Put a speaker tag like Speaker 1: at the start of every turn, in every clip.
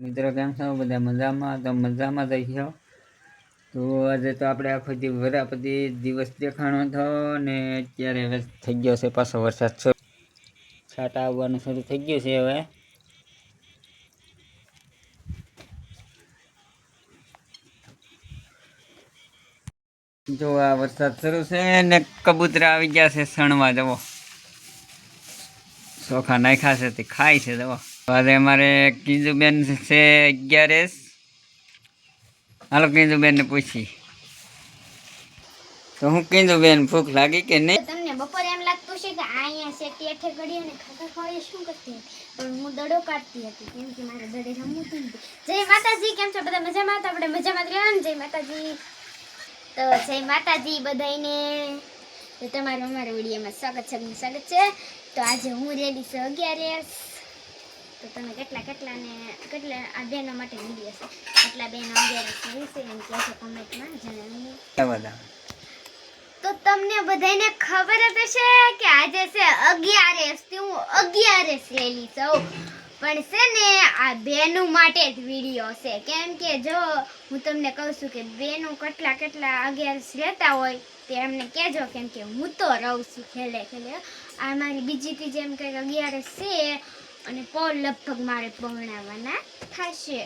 Speaker 1: મિત્રો કેમ છો? બધા મજામાં? તો મજામાં થઈ ગયો. તો આજે તો આપણે આખો વરાપતિ દિવસ દેખાણો થયો ને અત્યારે હવે થઈ ગયો છે પાછો વરસાદ છાંટા આવવાનું શરૂ થઈ ગયું છે. હવે જો આ વરસાદ શરૂ છે ને કબૂતરા આવી ગયા છે સણવા. જવો ચોખા નાખ્યા છે તે ખાય છે. જવો આજે અમારે કીજુબેન છે 11. હાલો કીજુબેન ને પૂછી તો હું કીજુબેન ભૂખ લાગી કે નહીં?
Speaker 2: તમને બપોરે એમ લાગતું છે કે અહીંયા છે ટેઠે ઘડી અને ખાખા ખોળે શું કરતી પણ હું દડો કાઢતી હતી કેમ કે મારે દડે રમવું હતું. જય માતાજી, કેમ છો બધા? મજામાં? તો આપણે મજામાં જ રહ્યા ને. જય માતાજી. તો જય માતાજી બધાને. તો તમારું અમારા વિડીયોમાં સ્વાગત છે. તો આજે હું રેડી છું 11. તો તમે કેટલા આ બહેનો માટે વિડીયો છે કેટલા બહેનો 11 વિશે એમ કહે છે કોમેન્ટમાં જણાવીને. તો તમને બધાને ખબર જ હશે કે આજે છે 11. હું 11 લેલી છું પણ છે ને આ બેનું માટે જ વિડીયો છે. કેમ કે જો હું તમને કહું છું કે બેનું કેટલા 11 લેતા હોય તે એમને કહેજો કેમ કે હું તો રહું છું ખેલે. આ મારી બીજી ત્રીજી એમ કંઈક 11 છે અને પોલ લગભગ મારે પહોંચાડવાના થશે.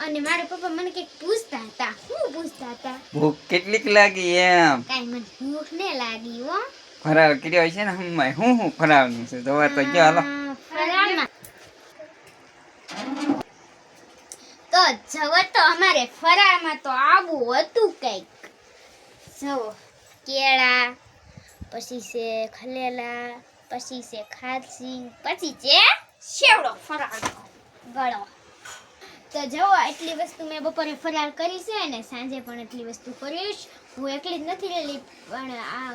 Speaker 2: અને મારા પપ્પા મને કંઈક પૂછતા હતા. શું પૂછતા હતા?
Speaker 1: ભૂખ કેટલીક લાગી એમ?
Speaker 2: કાંઈ મને ભૂખ ને લાગી હો.
Speaker 1: ફરાળ કર્યો છે ને હમણાં હું ફરાળનું છે તો તો જો હાલો
Speaker 2: ફરાળમાં તો જવો તો અમારે ફરાળમાં તો આવું હતું કંઈક. જવો કેળા, પછી છે ખલેલા, પછી છે ખારસી, પછી છે સેવડો ફરાળનો ગળો. તો જવો એટલી વસ્તુ મેં બપોરે ફરાળ કરી છે ને સાંજે પણ એટલી વસ્તુ કરીશ. હું એકલી જ નથી લેલી પણ આ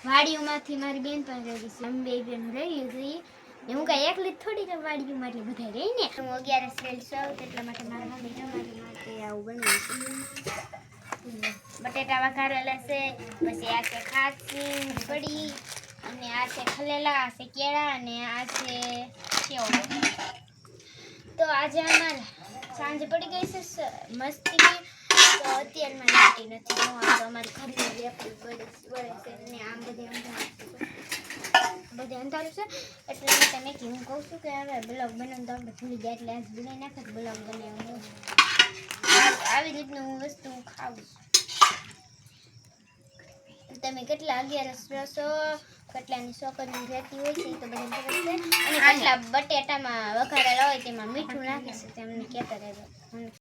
Speaker 2: વાડીઓમાંથી મારી બેન પણ રહી છે. અમે બે બેન રહી હતી. હું કાંઈ એકલી જ થોડી વાડીઓમાં એટલે બધા રહીને. હું 11 રેલ છું એટલા માટે મારા મમ્મી તમારી માટે આવું બનાવ્યું છે. બટેટા વઘારેલા છે, પછી આ છે ખાસી કઢી, અને આ છે ખલેલા, આ છે કેળા અને આ છે સેવડો. તો આજે અમારે સાંજે પડી ગઈ છે મસ્તી. તો અત્યારમાં નાટી નથી. તો અમારી ઘરની વેપરી વળે છે ને આમ બધે અંધારું છે એટલે મેં હું કહું છું કે હવે બ્લોગ બનાવું તો આપણે ભૂલી ગયા એટલે આજ બનાવી નાખે બ્લોગ બનાવ્યો. આવી રીતનું હું વસ્તુ ખાવું છું. તમે કેટલા 11 રસો કેટલાની છોકરીઓ રહેતી હોય છે તો બધાને ખબર છે. અને કેટલા બટેટામાં વઘારેલા હોય તેમાં મીઠું નાખે છે તેમને કહેતા રહેજો.